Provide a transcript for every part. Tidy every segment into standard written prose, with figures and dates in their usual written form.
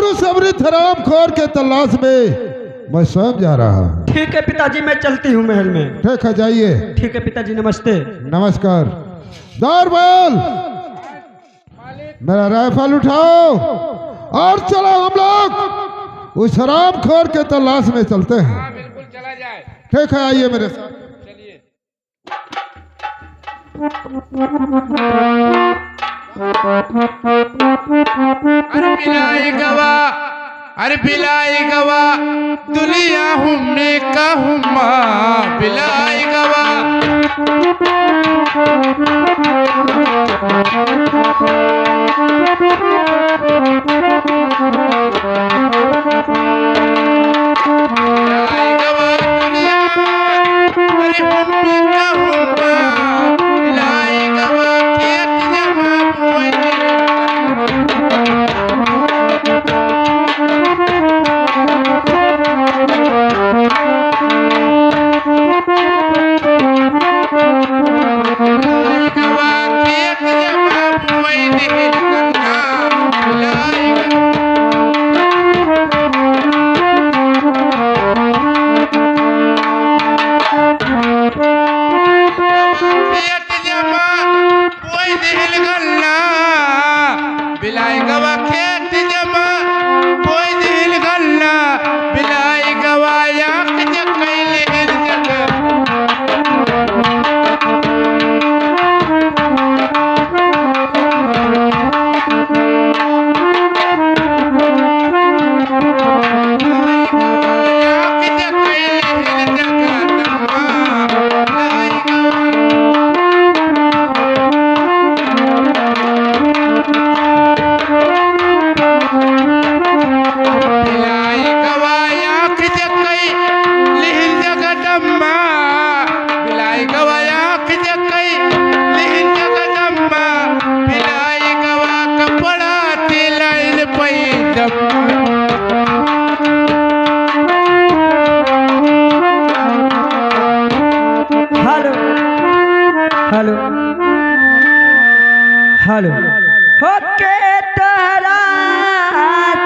और उस अमृत हराम खोर के तलाश में मैं स्वयं जा रहा हूँ। ठीक है पिताजी, मैं चलती हूँ महल में। ठीक है, जाइए। ठीक है पिताजी, नमस्ते। नमस्कार। दरबार, मेरा राइफल उठाओ और चलो, हम लोग उस हराम खोर के तलाश में चलते हैं। हाँ बिल्कुल, चला जाए। ठीक है, आइए मेरे साथ। चलिए। अरे बिलाई गवा, अरे बिलाई गवा, दुलिया हमने कहूँगा बिलाई गवा। बिलाई गवा खेत जमा कोई दिल गल्ला, बिलाई गवा याक जकैले जगह। हेलो हेलो होके तोहरा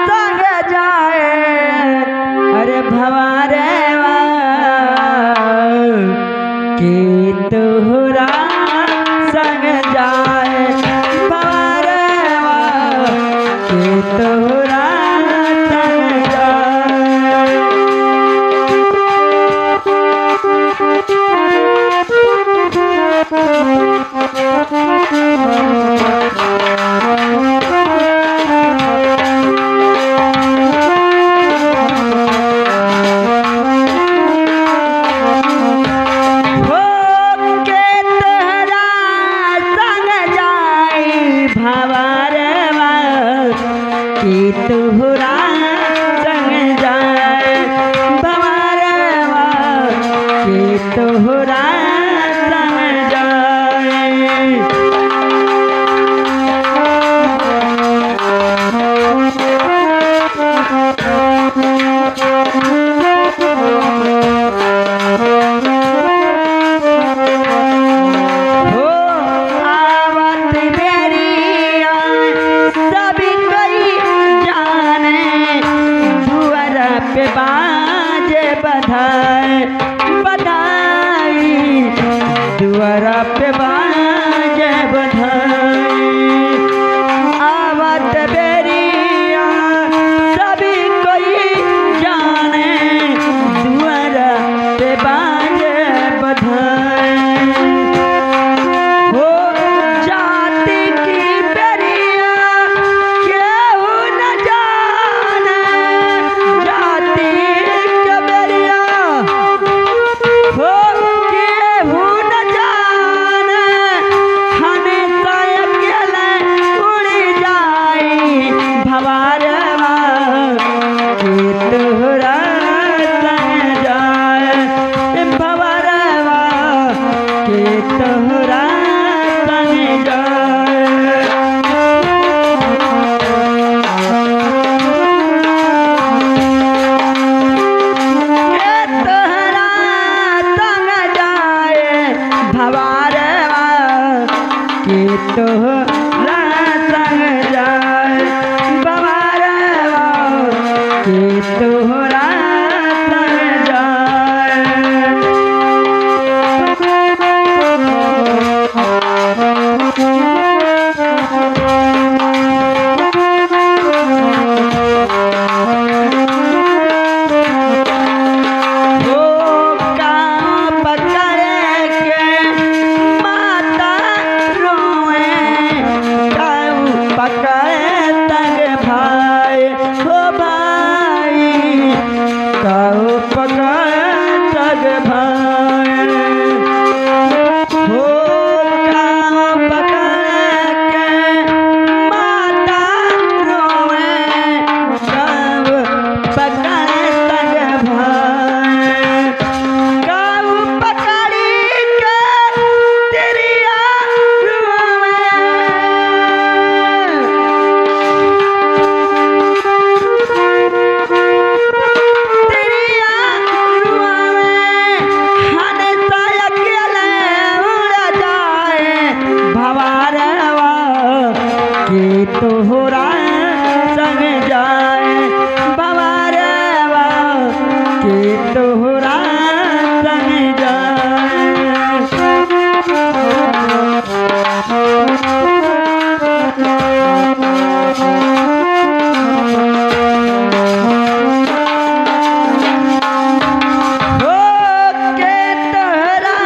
संग जाए, अरे भवारे कि तोहरा संग जाए, भवारे कि तोहरा संग जाए। तोहरा संग जाए, भवारवा कि तोहरा संग जाए। हो आवत बेरिया सभी कई जाने, धुअर पे बाजे बधाई बधाई, कि तोहरा संग जाए हो काम पकड़ के माता रोए काम पकड़े तग भाई हो भाई काम पकड़े तग भाई हो काम पकड़ के माता रोए काम पकड़े तग भाई काम पकड़ी के तेरिया रोए तेरिया रुआवे हनता अकेले उड़ जाए भवारवा कि तोहरा संग जाए भवारवा कि तोहरा संग जाए हो के तोहरा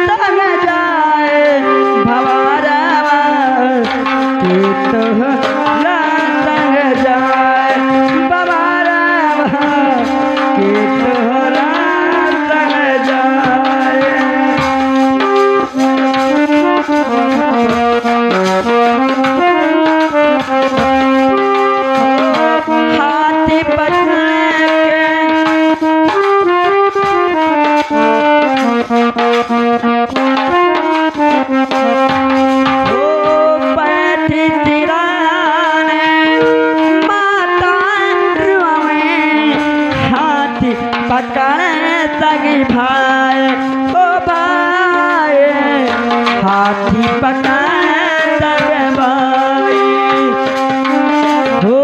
संग जाए भवारवा कि तोहरा संग जाए भवारवा कि तोहरा संग जाए हाथी पकड़ हो पैठी तिराने माता रुआवे हाथी पकड़े तगी भाई ओ भाई हाथी पकड़े तग भाई हो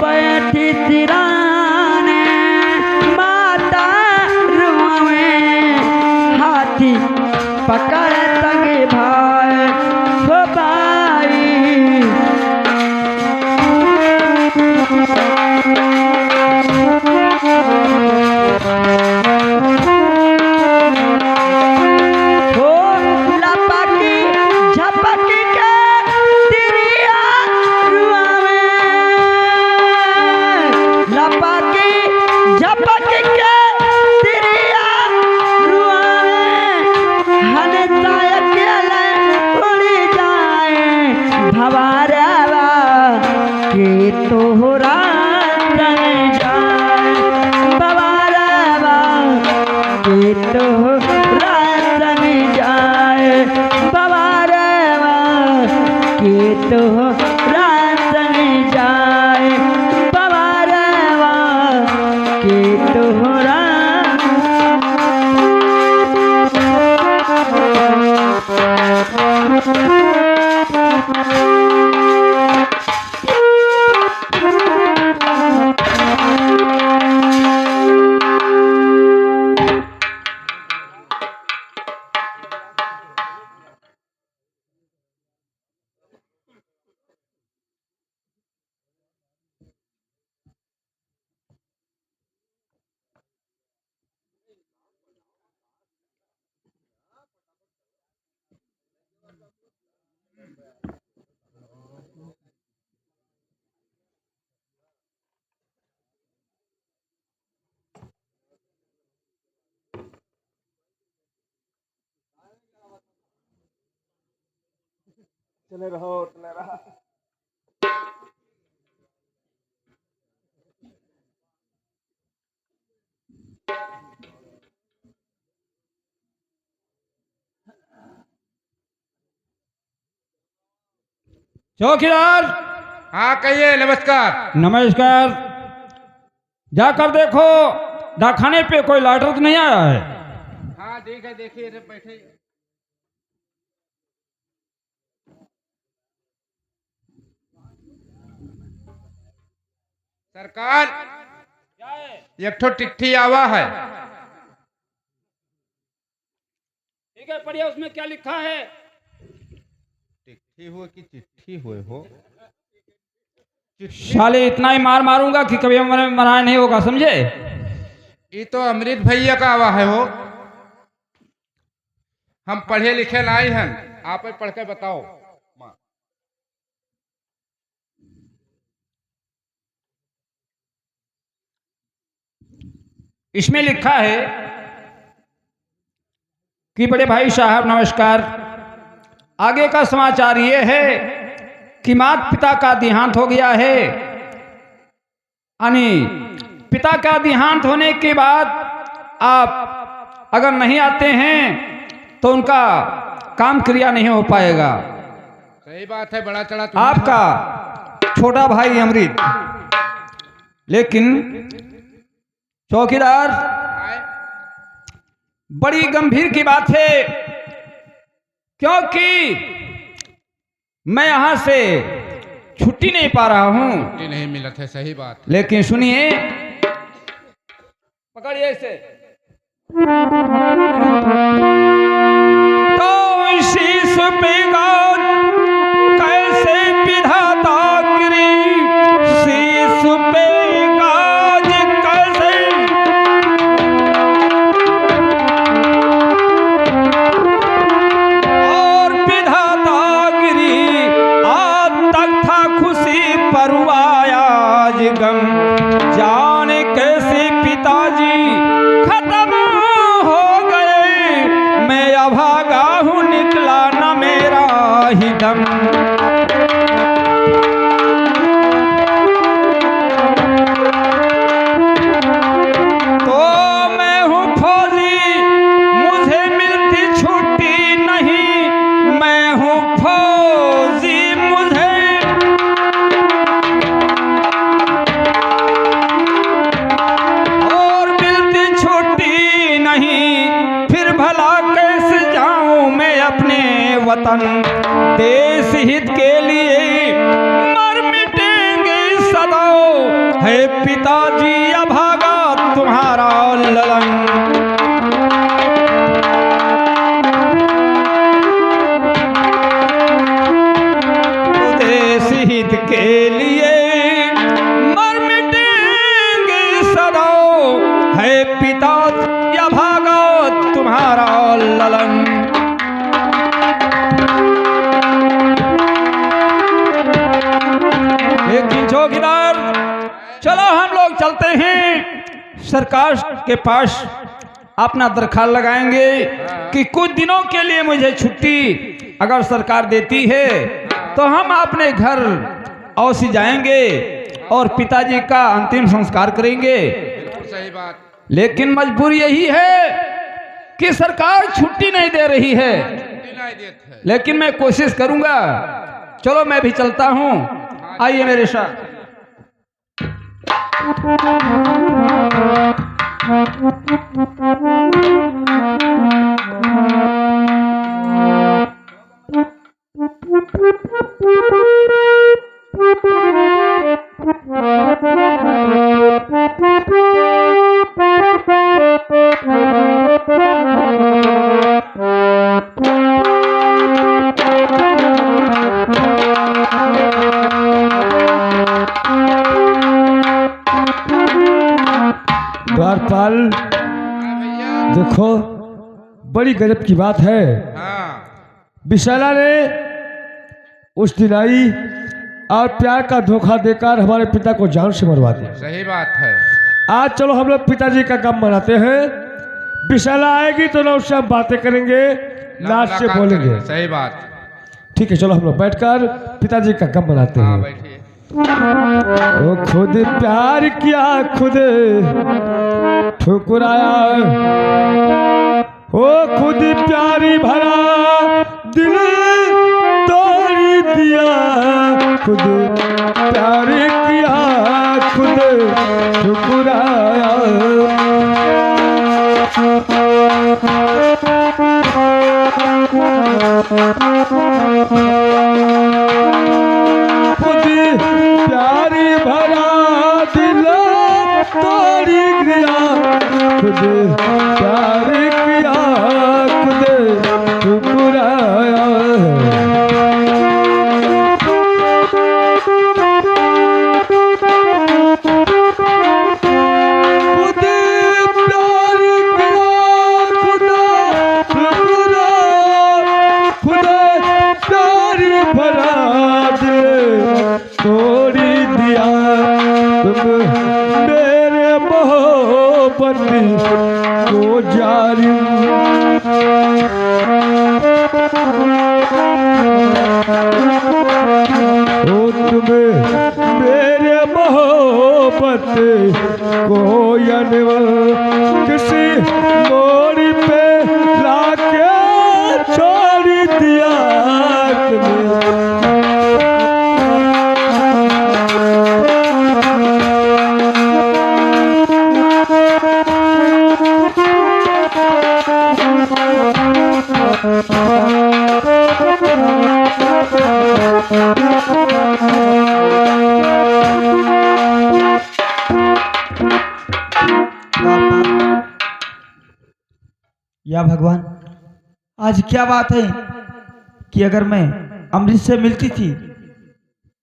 बैठी तिराने माता रुआवे हाथी पकड़ तगे भाई हो भाई हो लपकी झपकी के तिरिया रुआवे लपकी झपकी के तिरिया रुआवे हनता अकेले उड़ जाए भवारवा कि तोहरा संग जाए भवारवा कि तोहरा संग जाए भवारवा कि तोहरा संग जाए भवारवा कि तोहरा चले रहो चले रहा चौकीदार। हाँ कहिए। नमस्कार। नमस्कार। जाकर देखो डाकखाने पे कोई लाटर तो नहीं आया है। हाँ ठीक है, देखिए इधर बैठे। सरकार एक ठो चिट्ठी आवा है। ठीक है, पढ़िए उसमें क्या लिखा है। चिट्ठी हो कि चिट्ठी हो साले इतना ही मार मारूंगा कि कभी मराया नहीं होगा, समझे। ये तो अमृत भैया का आवा है हो। हम पढ़े लिखे लाई हैं, आप ही पढ़ के बताओ। इसमें लिखा है कि बड़े भाई साहब नमस्कार। आगे का समाचार ये है कि माता पिता का देहांत हो गया है। यानी पिता का देहांत होने के बाद आप अगर नहीं आते हैं तो उनका काम क्रिया नहीं हो पाएगा। सही बात है, बड़ा चढ़ा आपका छोटा भाई अमृत। लेकिन चौकीदार, बड़ी गंभीर की बात है, क्योंकि मैं यहां से छुट्टी नहीं पा रहा हूं। छुट्टी नहीं मिलत है, सही बात। लेकिन सुनिए, पकड़िए इसे। तो शीश पे गाज कैसे विधाता गिरी, शीश पे गाज कैसे, और विधाता गिरी आज तक था खुशी परवाया आज गम, जाने कैसे पिताजी खत्म हो गए, मैं अभागा हूँ निकला न मेरा ही दम। तो मैं हूँ फौजी, मुझे मिलती छुट्टी नहीं, मैं हूँ फौजी, मुझे और मिलती छुट्टी नहीं, फिर भला कैसे जाऊं मैं अपने वतन, देश हित के लिए मर मिटेंगे सदा, है पिताजी अभागा तुम्हारा ललन। देश हित के लिए मर मिटेंगे सदा, है पिता या भागा तुम्हारा ललन। लेकिन चौकीदार, चलो हम लोग चलते हैं सरकार के पास, अपना दरखास्त लगाएंगे कि कुछ दिनों के लिए मुझे छुट्टी अगर सरकार देती है तो हम अपने घर अवश्य जाएंगे और पिताजी का अंतिम संस्कार करेंगे। बिल्कुल सही बात। लेकिन मजबूरी यही है कि सरकार छुट्टी नहीं दे रही है। छुट्टी नहीं देते है। लेकिन मैं कोशिश करूंगा। चलो मैं भी चलता हूं, आइए मेरे साथ। द्वारपाल, हाँ भैया। देखो बड़ी गजब की बात है। हाँ विशाला ने उस दिन आई और प्यार का धोखा देकर हमारे पिता को जान से मरवा दिया। सही बात है। आज चलो हम लोग पिताजी का गम मनाते हैं। विशाला आएगी तो ना उससे हम बातें करेंगे, नाच से मुलाकात बोलेंगे। करेंगे, सही बात। ठीक है, चलो हम लोग बैठकर पिताजी का गम मनाते हाँ हैं। बैठिए। वो खुद प्यार किया, खुद ठुकराया, वो खुद प्यारी भरा दिल तोड़ दिया, खुद प्यार किया, खुद ठुकराया। खुद प्यारी भरा दिल तोड़ खुद प्यार किया खुद ठुकराया खुद प्यार किया खुद ठुकराया खुद प्यार भरा दिल तोड़ी दिया तुम मेरे मोहब्बत को जारी ओ तुम मेरे मोहब्बत को अनवर किसी मोड़ पे लाके छोड़ दिया तुमने या भगवान, आज क्या बात है कि अगर मैं अमृत से मिलती थी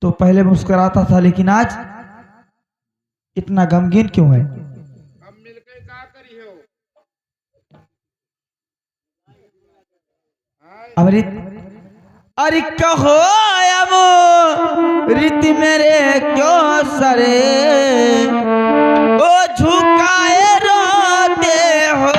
तो पहले मुस्कुराता था, लेकिन आज इतना गमगीन क्यों है? अब मिलके का करी हो? अमृत, अरे कहो अमृत मेरे क्यों सरे ओ झुकाए रोते हो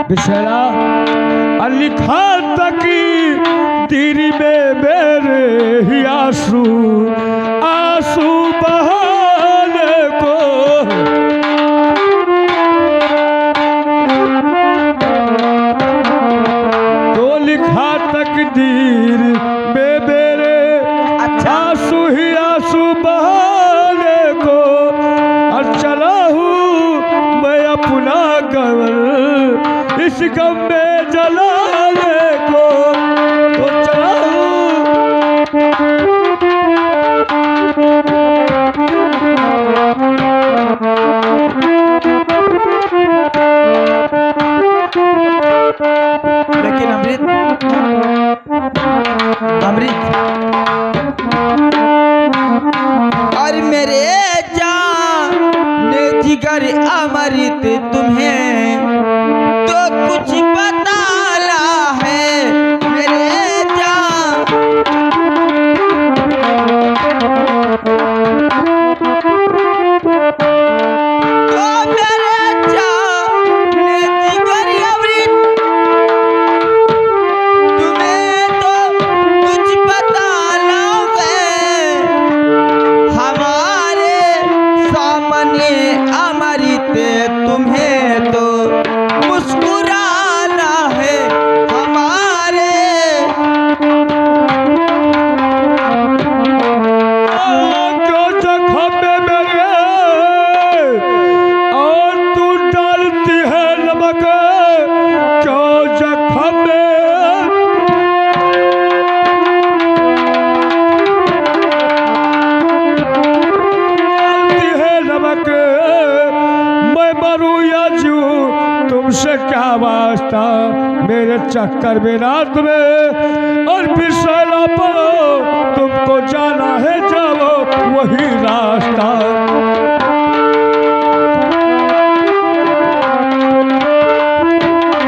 बिछड़ा लिखा तक तेरी में मेरे ही आंसू आंसू बहाने को तो लिखा तकदीर में मेरे आंसू ही आंसू बहाने को और चला हूँ मैं अपना गवर इस गम में जलाने को तो चला लेकिन अमृत और मेरे जान जिगर अमृत तुम्हें तो कुछ बताना है मेरे जान तो मेरे जान जिगर अमृत तुम्हें तो कुछ बताना है हमारे सामने अमृत तुम्हें तो मुस्कुराना है हमारे जो जख्म में मेरे और तू डालती है नमक क्यों जख्म में डालती है नमक मैं मरूं या जीऊं तुमसे क्या वास्ता मेरे चक्कर में रात में और फिर सहना पड़ो तुमको जाना है जाओ वही रास्ता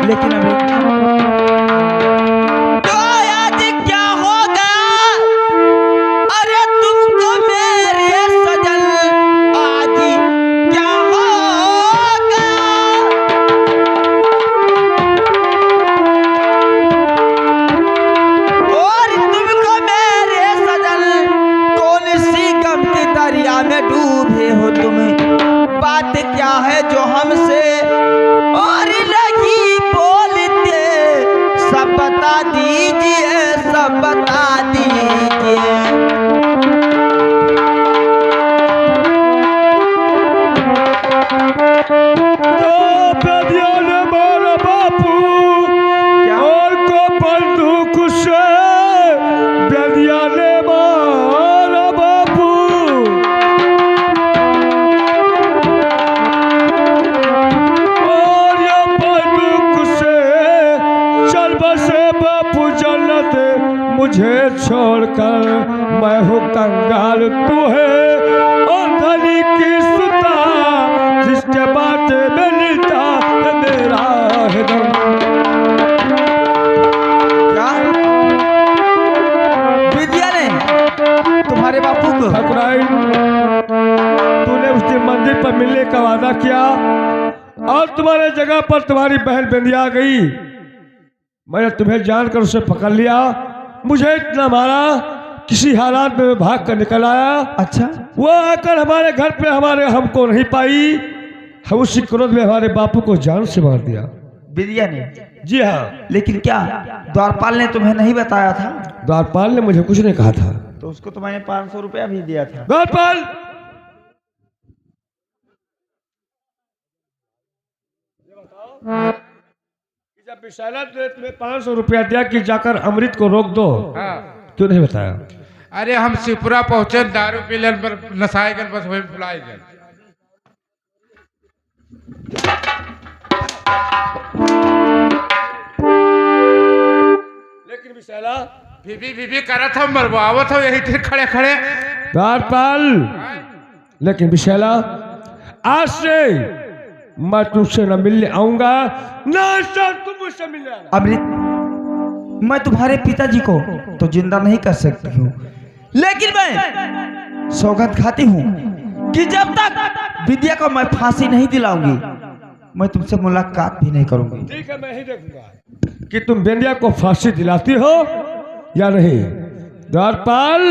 लेकिन अभी तो आज क्या होगा अरे तुमको मेरे सजन आज क्या होगा और तुम बता दीजिए, सब बता दीजिए। तो बेदिया ने मारा बापू और को बंदूक से बेदिया ने मारा बापू। और ये बंदूक से चल बसे बापू जन्नत मुझे छोड़कर, मैं हूँ कंगाल तू है अंधनी की सुता, जिसके बाटे में नीता है मेरा हृदय। क्या विद्या ने तुम्हारे बापू को? ठाकुराइन, तूने उस दिन मंदिर पर मिलने का वादा किया और तुम्हारे जगह पर तुम्हारी बहन बेंदिया आ गई। मैंने तुम्हें जानकर उसे पकड़ लिया, मुझे इतना मारा, किसी हालात में मैं भाग कर निकल आया। अच्छा, वो आकर हमारे घर पे हमारे हमको नहीं पाई, हम उसी क्रोध में हमारे बापू को जान से मार दिया। विद्या ने? जी हाँ। लेकिन क्या द्वारपाल ने तुम्हें नहीं बताया था? द्वारपाल ने मुझे कुछ नहीं कहा था। तो उसको तो मैंने 500 रुपया भी दिया था। द्वारपाल, जब विशाला ने तुम्हें 500 रुपया दिया कि जाकर अमृत को रोक दो, हाँ। क्यों नहीं बताया? अरे हम शिवपुरा पहुंचे, दारू पी लन पर नसाए गन, बस वही फुलाए गन। लेकिन विशाला बीबी करत हम मरवावत हो यही थे खड़े खड़े। द्वारपाल, लेकिन विशाला आज से मैं तुमसे न मिलने आऊंगा, न सर तुम मुझसे मिलने आना। अमृत, मैं तुम्हारे पिताजी को तो जिंदा नहीं कर सकती हूँ, लेकिन मैं सौगंध खाती हूँ कि जब तक विद्या को मैं फांसी नहीं दिलाऊंगी, मैं तुमसे मुलाकात भी नहीं करूंगी। ठीक है, मैं ही देखूंगा कि तुम बेंदिया को फांसी दिलाती हो या नहीं। द्वारपाल,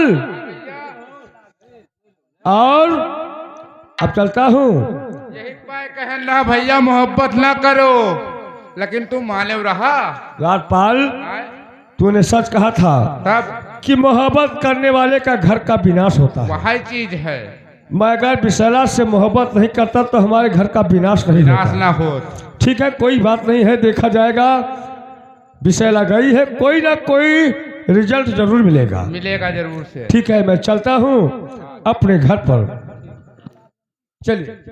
और अब चलता हूँ। यही पाए कहे ना भैया मोहब्बत ना करो, लेकिन तुम माने रहा। द्वारपाल, आए? तूने सच कहा था तब कि मोहब्बत करने वाले का घर का विनाश होता है। वही चीज है, मैं अगर विशाला से मोहब्बत नहीं करता तो हमारे घर का विनाश नहीं नाश होता। ना हो। ठीक है, कोई बात नहीं है, देखा जाएगा। विशाला गई है, कोई ना कोई रिजल्ट जरूर मिलेगा। मिलेगा जरूर से। ठीक है, मैं चलता हूँ अपने घर पर। चलिए।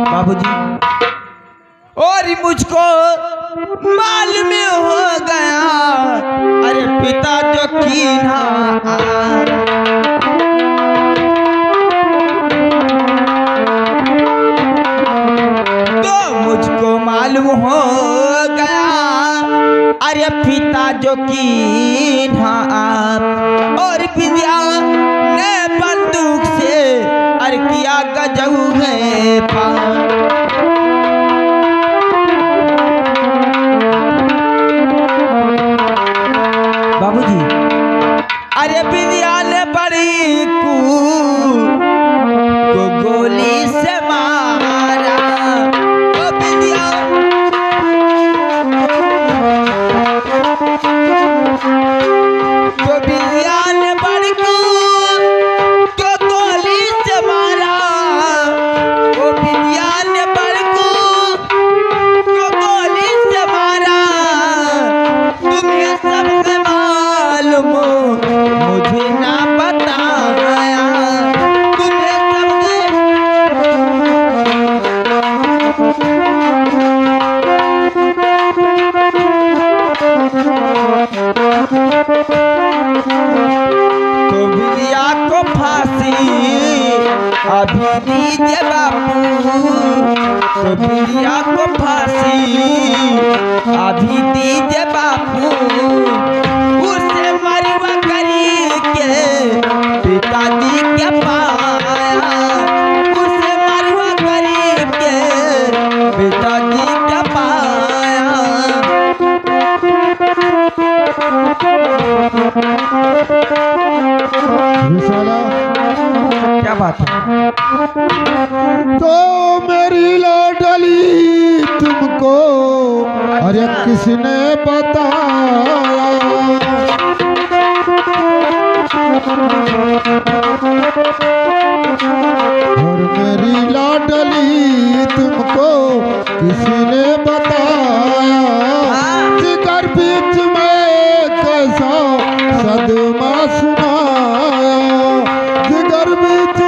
बाबूजी, और मुझको मालूम हो गया, अरे पिता जो कीन्हा तो मुझको मालूम हो गया, अरे पिता जो कीन्हा, और विद्या ने बंदूक से अरे किया गजब है बाबूजी। अरे विद्या ने बड़ी को गोली से मारा, ओ विद्या तो विद्या ने बड़ी को गोली से मारा, ओ विद्या अभी दीजिए बापू तो बिटिया को फांसी, अभी दीजिए बापू उसे मरवा करी के पिताजी के पाया, उसे मरवा करी के पिताजी के पाया। विशाला, क्या बात है? तो मेरी लाडली तुमको अरे किसने बताया? और मेरी लाडली तुमको किसने बताया? जिगर बीच में कैसा सदमा सुनाया, जिगर बीच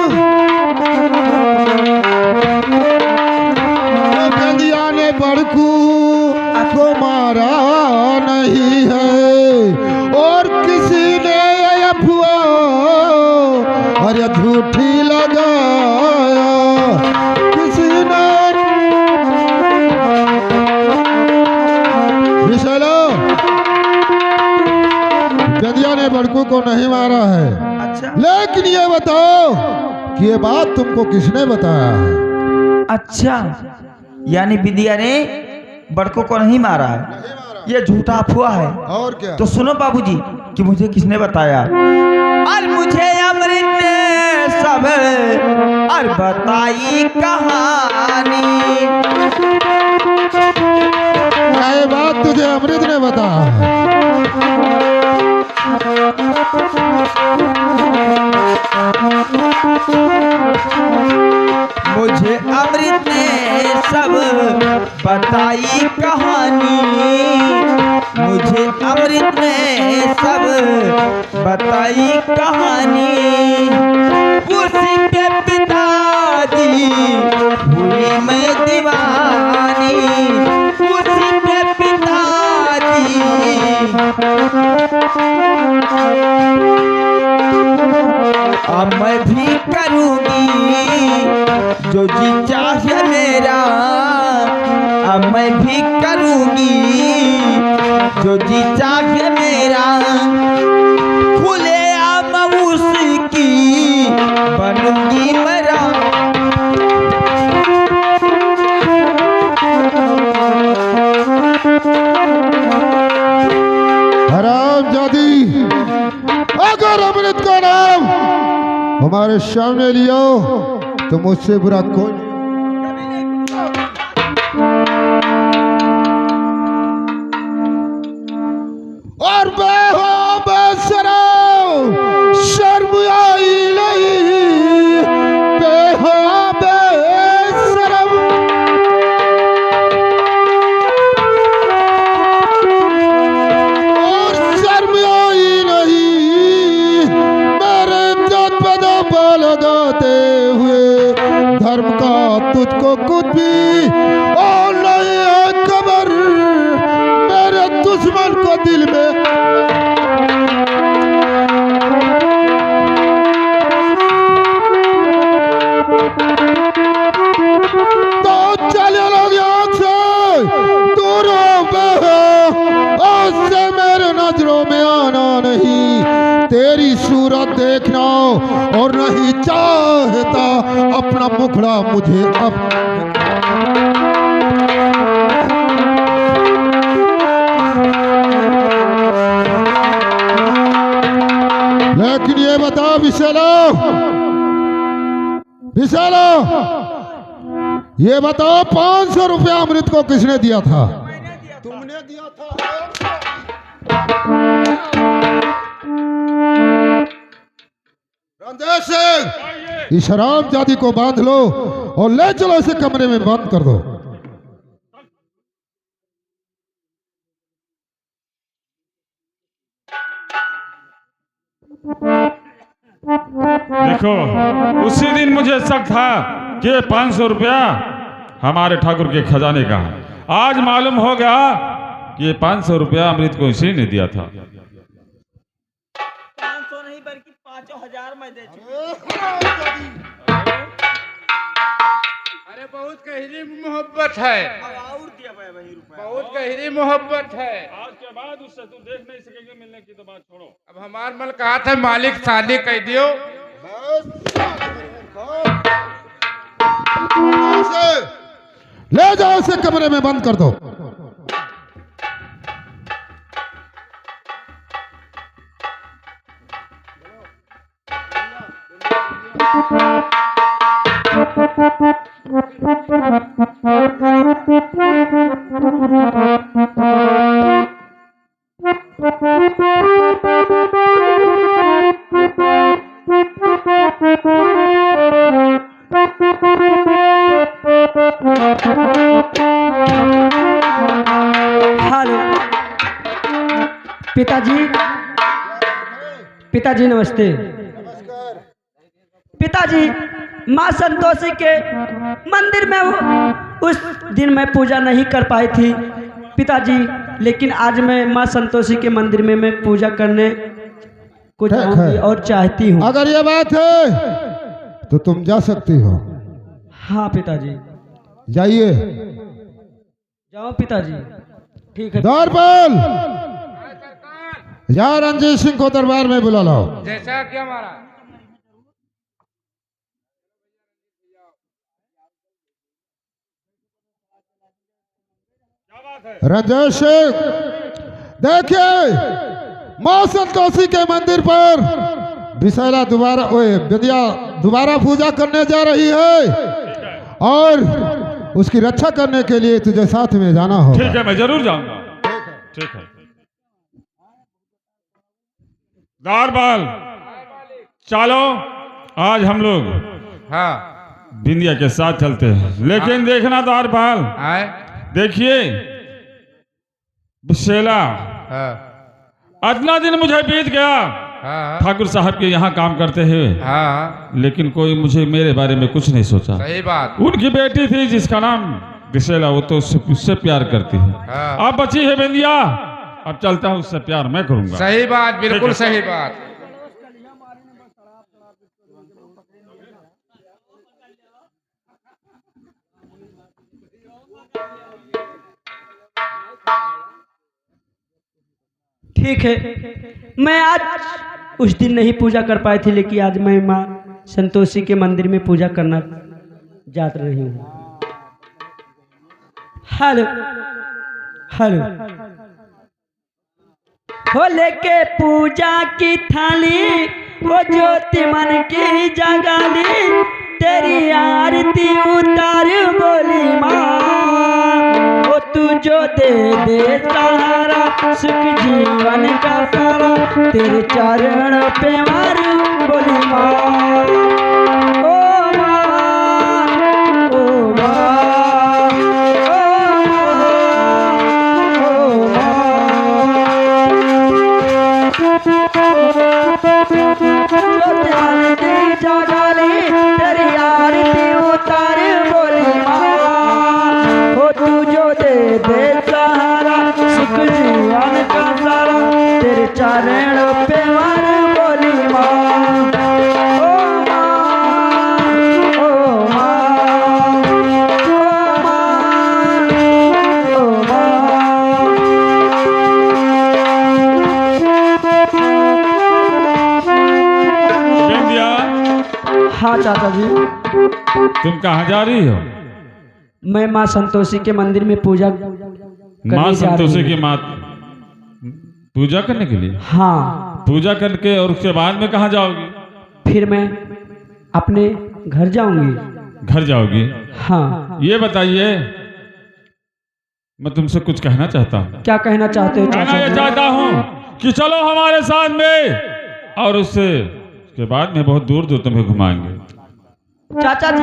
गंजिया ने बड़कू को मारा नहीं है और किसी ने अफवाह और ये झूठी लगाया, किसी ने विशालो गंजिया ने बड़कू को नहीं मारा है। अच्छा लेकिन ये बताओ कि ये बात तुमको किसने बताया है? अच्छा, यानी विद्या ने बड़कों को नहीं मारा है, ये झूठा अफवाह है। और क्या? तो सुनो बाबूजी कि मुझे किसने बताया। और मुझे अमृत ने सब और बताई कहानी, ये बात तुझे अमृत ने बताया है? मुझे अमृत ने सब बताई कहानी, मुझे अमृत ने सब बताई कहानी। उसी के पिताजी हुई मैं दीवानी, उसी के पिताजी। अब मैं भी करूँगी जो जी चाहे मेरा, अब मैं भी करूँगी जो जी चाहे मेरा। खुले आम उसकी बनूंगी मेरा। हराम जादी, अगर अमृत का नाम हमारे सामने लियो तो मुझसे बुरा कोई नहीं। और शर्म आई नहीं, बेशरम। और शर्म आई नहीं मेरे जात पे दबा लगाते हुए, धर्म का तुझको कुछ भी और नहीं है खबर, मेरे दुश्मन को दिल में। तो चले लोग यहाँ से दूर हो गए, आज से मेरे नजरों में आना नहीं, तेरी सूरत देखना और नहीं चाहता अपना मुखड़ा मुझे अब। लेकिन ये बताओ विशालो, विशालो, ये बताओ 500 रुपया अमृत को किसने दिया था? तुमने दिया था। रणधीर सिंह, इस हराम जादी को बांध लो और ले चलो इसे कमरे में बंद कर दो। देखो, उसी दिन मुझे शक था कि 500 रुपया हमारे ठाकुर के खजाने का है। आज मालूम हो गया कि ये 500 रुपया अमृत को इसी ने दिया था। 500 नहीं बल्कि 5,000 मैं दे चुका। बहुत गहरी मोहब्बत है, बहुत गहरी मोहब्बत है। आज के बाद उससे तू देख नहीं सकेंगे, मिलने की तो बात छोड़ो। अब हमार मल कहा था मालिक शादी कह दियो। ले जाओ इसे कमरे में बंद कर दो। हेलो पिताजी, पिताजी नमस्ते। पिताजी, माँ संतोषी के मंदिर में उस दिन मैं पूजा नहीं कर पाई थी पिताजी, लेकिन आज मैं माँ संतोषी के मंदिर में मैं पूजा करने को ठीक जाऊंगी है। और चाहती हूँ। अगर ये बात है तो तुम जा सकती हो। हाँ पिताजी, जाइए। जाओ पिताजी। ठीक है। दरबार जा, रंजीत सिंह को दरबार में बुला लाओ। जैसा क्या हमारा रंजीत सिंह, देखिए माँ संतोषी के मंदिर पर विशाला विद्या दोबारा पूजा करने जा रही है और उसकी रक्षा करने के लिए तुझे साथ में जाना होगा। ठीक है, मैं जरूर जाऊंगा। ठीक है। दारबाल, चलो आज हम लोग हाँ बिंदिया के साथ चलते हैं, लेकिन देखना दारबाल, आए देखिए विशेला, हाँ इतना दिन मुझे बीत गया हाँ ठाकुर साहब के यहाँ काम करते हुए, हाँ, लेकिन कोई मुझे मेरे बारे में कुछ नहीं सोचा। सही बात। उनकी बेटी थी जिसका नाम विशेला, वो तो उससे प्यार करती है। हाँ। अब बची है बिंदिया, अब चलता हूँ, उससे प्यार मैं करूंगा। सही बात, बिल्कुल ठीक है। सही बात। ठीक है, मैं आज उस दिन नहीं पूजा कर पाई थी, लेकिन आज मैं माँ संतोषी के मंदिर में पूजा करना जा रही हूँ। हेलो हेलो, हो लेके पूजा की थाली, वो ज्योति मन की जगाली, तेरी आरती उतार बोली माँ, वो तू जो दे दे सहारा, सुख जीवन का सारा, तेरे चरण पे मारू बोली माँ। ओ माँ, ओ माँ, ओ माँ, जगाली, तेरी आरती उतार बोली माँ, हो तू जो दे दे सहारा, सुख जीवन का सारा, तेरे चरण पे मार बोली माँ। ओ माँ, ओ माँ, ओ माँ, ओ बिंदिया, माँ। हाँ चाचा जी, तुम कहाँ जा रही हो? मैं माँ संतोषी के मंदिर में पूजा माँ करने जा रही संतोषी हूँ। की माँ पूजा करने के लिए? हाँ, पूजा करके और उसके बाद में कहाँ जाओगी? फिर मैं अपने घर जाऊंगी। घर जाओगी? हाँ, ये बताइए, मैं तुमसे कुछ कहना चाहता हूँ। क्या कहना चाहते हो कहना चाचा ये जी? चाहता हूँ कि चलो हमारे साथ में, और उसके बाद में बहुत दूर दूर तुम्हें घुमाएंगे। चाचा जी,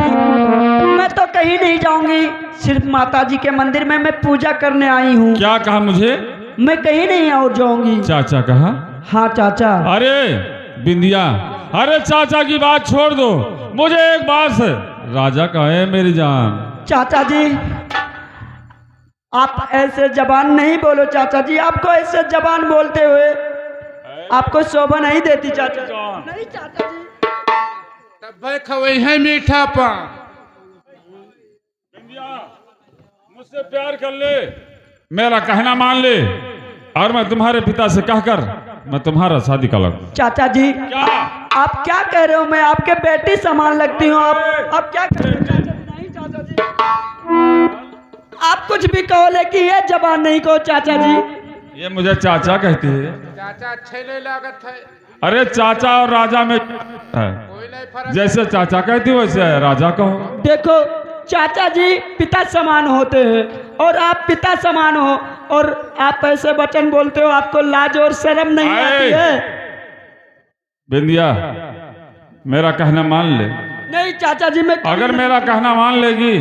मैं तो कहीं नहीं जाऊंगी, सिर्फ माता जी के मंदिर में मैं पूजा करने आई हूँ। क्या कहा मुझे? मैं कहीं नहीं और जाऊंगी। चाचा कहा? हाँ चाचा। अरे बिंदिया, अरे चाचा की बात छोड़ दो, मुझे एक बात से राजा का है मेरी जान। चाचा जी, आप ऐसे जबान नहीं बोलो चाचा जी, आपको ऐसे जबान बोलते हुए आपको शोभा नहीं देती चाचा जी। नहीं चाचा जी। तब भाई खवई है मीठा पान। मुझसे प्यार कर ले, मेरा कहना मान ले, और मैं तुम्हारे पिता से कहकर मैं तुम्हारा शादी कर लूं। चाचा जी क्या आप क्या कह रहे हो? मैं आपके बेटी समान लगती हूँ। आप क्या कह रहे हो? चाचा जी, नहीं चाचा जी, आप कुछ भी कहो लेकिन ये जबान नहीं कहो चाचा जी। ये मुझे चाचा कहती है? चाचा अच्छे नहीं लागत है, अरे चाचा और राजा में है। कोई नहीं फर्क। जैसे चाचा कहती हो वैसे राजा कहो। देखो चाचा जी पिता समान होते हैं और आप पिता समान हो और आप ऐसे वचन बोलते हो, आपको लाज और शर्म नहीं आती है? बिंदिया, मेरा कहना मान ले। नहीं चाचा जी मैं अगर मेरा कहना मान लेगी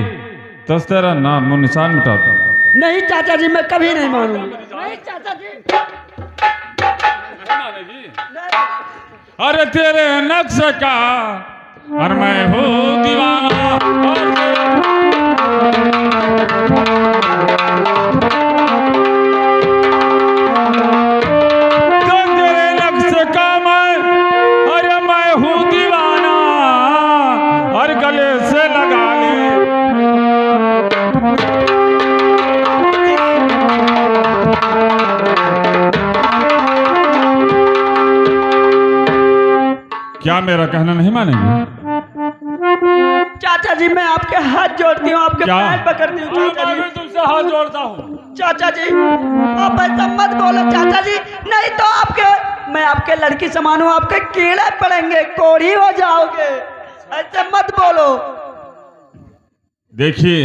तो तेरा नाम मुँह निशान मिटा दूं। नहीं चाचा जी मैं कभी नहीं मानूंगी। नहीं चाचा जी नहीं। अरे तेरे नक्श का और मैं हूँ दीवाना, तो तेरे नक्श का अरे मैं हूँ दीवाना, और गले से लगा ले। क्या मेरा कहना नहीं मानेंगे? चाचा जी मैं आपके हाथ जोड़ती हूँ, आपके क्या? पैर पकड़ती हूँ चाचा मैं जी। भी तुमसे हाथ जोड़ता हूँ। चाचा जी आप ऐसा मत बोलो चाचा जी, नहीं तो मैं आपके लड़की समान हूँ, आपके कीड़े पड़ेंगे, कोढ़ी हो जाओगे। ऐसे मत बोलो। देखिए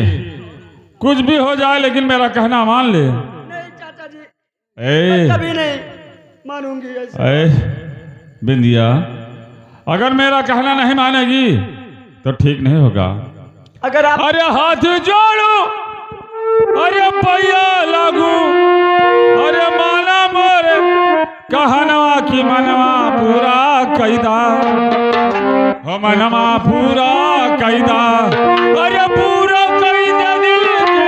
कुछ भी हो जाए लेकिन मेरा कहना मान ले। नहीं चाचा जी ए, मैं कभी नहीं मानूंगी ऐसे। ए बिंदिया, अगर मेरा कहना नहीं मानेगी तो ठीक नहीं होगा। अगर आप अरे हाथ जोड़ो, अरे पैया लागू, अरे माना मोर कहनवा की मनवा पूरा कैदा, हो मनवा पूरा कैदा, अरे पूरा कैदा दिल के।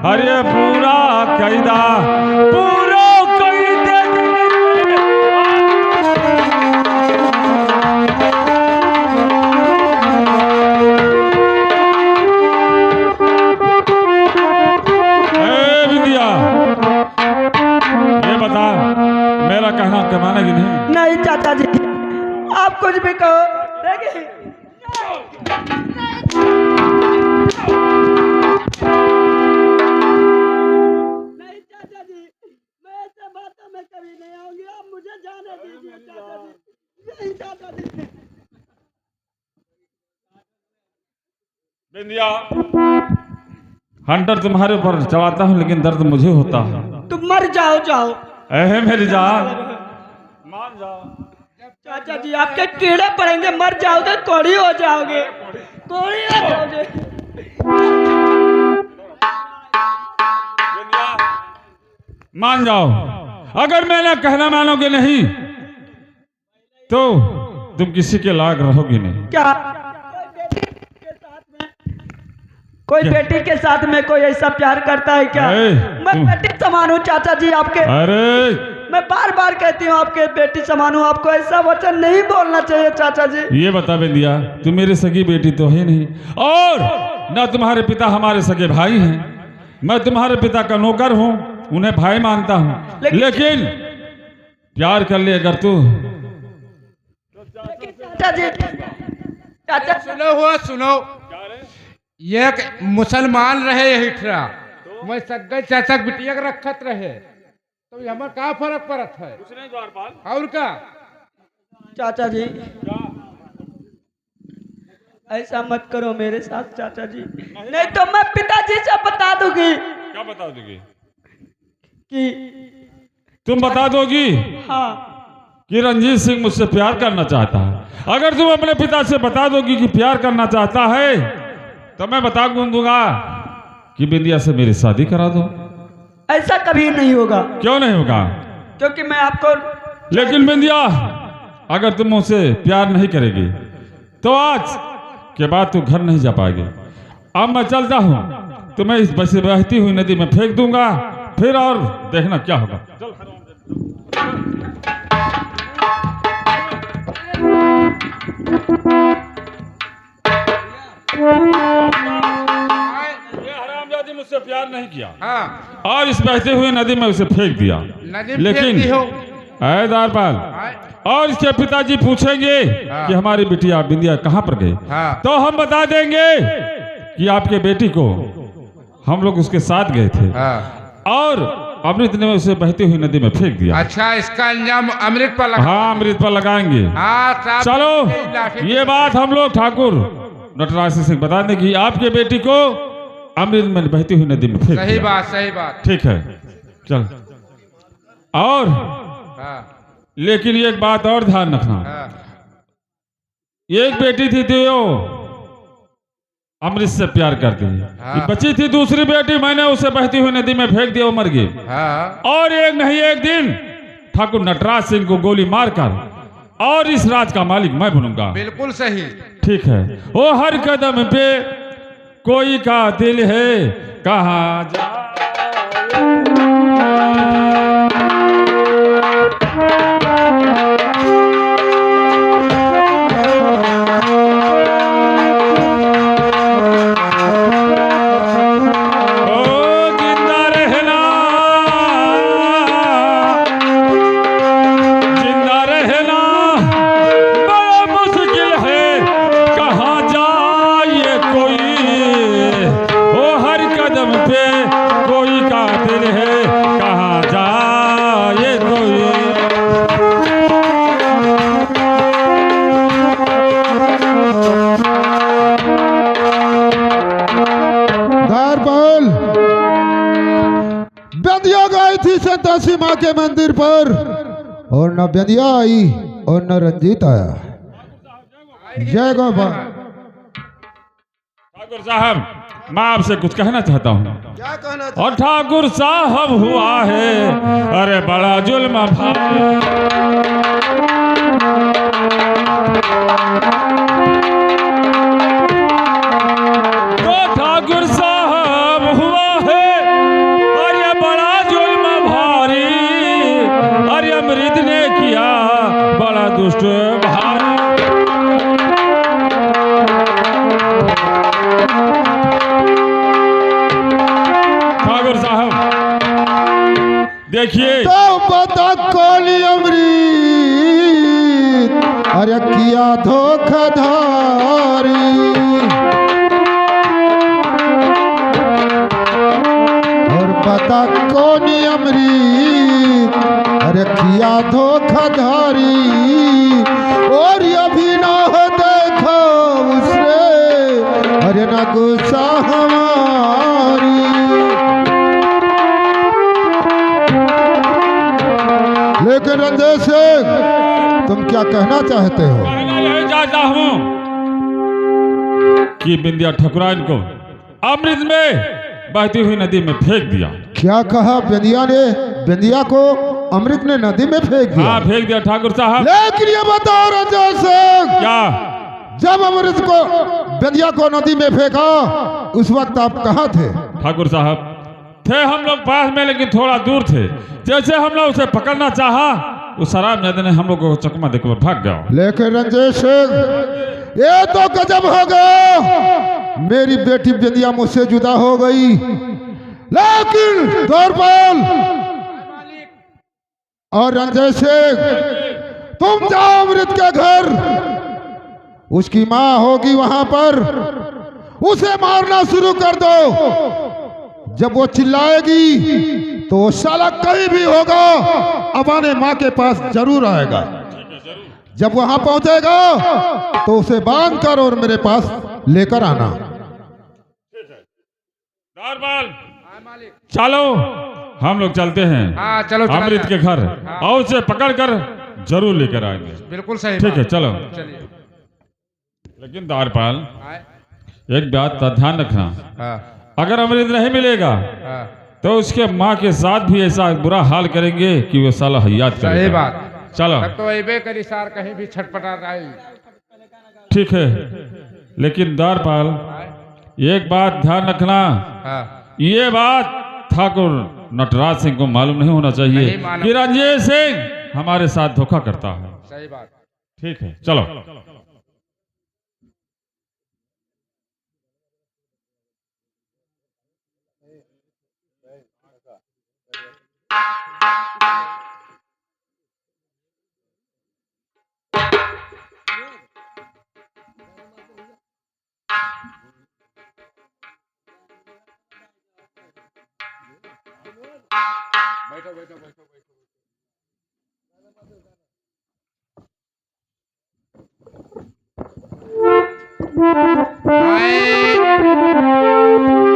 अरे पूरा कैदा पूरा कैदे बिंदिया, ये बता मेरा कहना के मानेगी नहीं? नहीं चाचा जी आप कुछ भी कहो देखिए। नहीं चाचा जी मैं ऐसे बातों में कभी नहीं आऊंगी, आप मुझे जाने दीजिए चाचा जी। नहीं चाचा जी। बिंदिया, हंटर तुम्हारे ऊपर चलाता हूँ लेकिन दर्द मुझे होता है। तुम मर जाओ जाओ। ऐ मेरी जान मान जाओ। चाचा जी आपके कीड़े पड़ेंगे, मर जाओगे, कोढ़ी हो जाओगे, कोढ़ी हो जाओगे। मान जाओ, अगर मैंने कहना मानोगे नहीं तो तुम किसी के लायक रहोगे नहीं। क्या कोई बेटी के साथ में कोई ऐसा प्यार करता है क्या? ए, मैं बेटी समान हूँ चाचा जी आपके। अरे मैं बार बार कहती हूँ आपके बेटी समान हूँ, आपको ऐसा वचन नहीं बोलना चाहिए चाचा जी। ये बता बिंदिया, तू मेरी सगी बेटी तो है नहीं, और ना तुम्हारे पिता हमारे सगे भाई हैं। मैं तुम्हारे पिता का नौकर हूँ, उन्हें भाई मानता हूँ, लेकिन प्यार कर ले अगर तू। चाचा जी, चाचा सुनो हुआ सुनो, ये मुसलमान रहे हिटरा, मैं सग्गे चाचा बिटिया के रखत रहे, तो हमारा का फर्क पड़त है? और का चाचा जी ऐसा मत करो मेरे साथ चाचा जी, नहीं तो मैं पिताजी से बता दूंगी। क्या बता दोगी? कि तुम बता दोगी हाँ कि रंजीत सिंह मुझसे प्यार करना चाहता है। अगर तुम अपने पिता से बता दोगी कि प्यार करना चाहता है, तो मैं बता दूंगा कि बिंदिया से मेरी शादी करा दो। ऐसा कभी नहीं होगा। क्यों नहीं होगा? क्योंकि मैं आपको, लेकिन बिंदिया, अगर तुम मुझसे प्यार नहीं करेगी तो आज के बाद तू घर नहीं जा पाएगी। अब मैं चलता हूँ, तुम्हें इस बहती हुई नदी में फेंक दूंगा, फिर और देखना क्या होगा। ये हरामजादी मुझसे प्यार नहीं किया, हाँ और इस बहती हुई नदी में उसे फेंक दिया। नदी में लेकिन फेंक दी हो। दारपाल, और इसके पिताजी पूछेंगे कि हमारी बिटिया बिंदिया कहाँ पर गई, हाँ। तो हम बता देंगे कि आपके बेटी को हम लोग उसके साथ गए थे, हाँ। और अमृत ने उसे बहती हुई नदी में फेंक दिया। अच्छा, इसका अंजाम अमृत पर लगा। हाँ, अमृत पर लगाएंगे। हाँ साहब, चलो, ये बात हम लोग ठाकुर नटराज सिंह बता दें कि आपके बेटी को अमृत में बहती हुई नदी में फेंक सही दिया। बात, सही बात। ठीक है, चल। और हाँ लेकिन एक बात और ध्यान रखना, हाँ एक बेटी थी तो अमृत से प्यार करती है, हाँ। बची थी दूसरी बेटी, मैंने उसे बहती हुई नदी में फेंक दिया, वो मर गई। हाँ और एक नहीं एक दिन ठाकुर नटराज सिंह को गोली मारकर और इस राज का मालिक मैं बनूंगा। बिल्कुल सही। ठीक है, वो हर कदम पे कोई का दिल है, कहाँ जा संतोषी माँ के मंदिर पर, और न बेंदिया आई और न रंजीत आया। जय गोपाल। ठाकुर साहब, मैं आपसे कुछ कहना चाहता हूँ। क्या कहना? और ठाकुर साहब हुआ है, अरे बड़ा जुल्म तो ठाकुर साहब हुआ है, और ये बड़ा जुल्म भारी, और ये अमृत ने किया बड़ा दुष्ट भारी। ठाकुर साहब देखिए, तो बता कोली अमृत, अरे किया धोखाधारी, और बता कोनी अमृत, अरे किया धोखाधारी, और अभी ना हो देखो उसने, अरे ना गुस्सा हमारी। लेकिन रंजीत सिंह, तुम क्या कहना चाहते हो? कहना यही चाहता हूँ कि बिंदिया ठकुराइन को अमृत में बहती हुई नदी में फेंक दिया। क्या कहा? बेंदिया ने, बेंदिया को अमृत ने नदी में फेंक दिया? हाँ, फेंक दिया ठाकुर साहब। लेकिन ये बताओ रंजीत सिंह, क्या? जब अमृत को, बेंदिया को नदी में फेंका, उस वक्त आप कहाँ थे? ठाकुर साहब, थे हम लोग पास में, लेकिन थोड़ा दूर थे। जैसे हम लोग उसे पकड़ना चाहा, उस शराब नदी ने हम लोग को चकमा देकर भाग गया। लेकिन रंजीत सिंह, ये तो गजब हो गया। मेरी बेटी बिंदिया मुझसे जुदा हो गई, लेकिन द्वारपाल और रंजीत सिंह, तुम जाओ अमृत के घर, उसकी माँ होगी वहां पर, उसे मारना शुरू कर दो। जब वो चिल्लाएगी तो वो साला कहीं भी होगा, अपने माँ के पास जरूर आएगा। जब वहां पहुंचेगा तो उसे बांध कर और मेरे पास लेकर आना। द्वारपाल, चलो हम लोग चलते हैं। हाँ चलो चला अमृत जाए। के घर, हाँ। और उसे पकड़ कर जरूर लेकर आएंगे। बिल्कुल सही ठीक है, बात। चलो। चलिए। लेकिन द्वारपाल, आए। एक बात का ध्यान रखना, हाँ अगर अमृत नहीं मिलेगा हाँ तो उसके माँ के साथ भी ऐसा बुरा हाल करेंगे कि वो साला हयात सही करेगा। बात। चलो तब तो ऐबे करी सार कहीं भी छटपटा रही। ठीक है, लेकिन द्वारपाल एक बात ध्यान रखना, हाँ ये बात ठाकुर नटराज सिंह को मालूम नहीं होना चाहिए नहीं मालूम। कि रंजीत सिंह हमारे साथ धोखा करता है। सही बात। ठीक है, चलो। बैठो बैठो बैठो बैठो।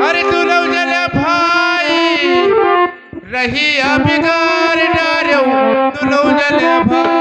अरे तू लो जले भाई रही बिगाड़ डारो, तू लो जले भाई।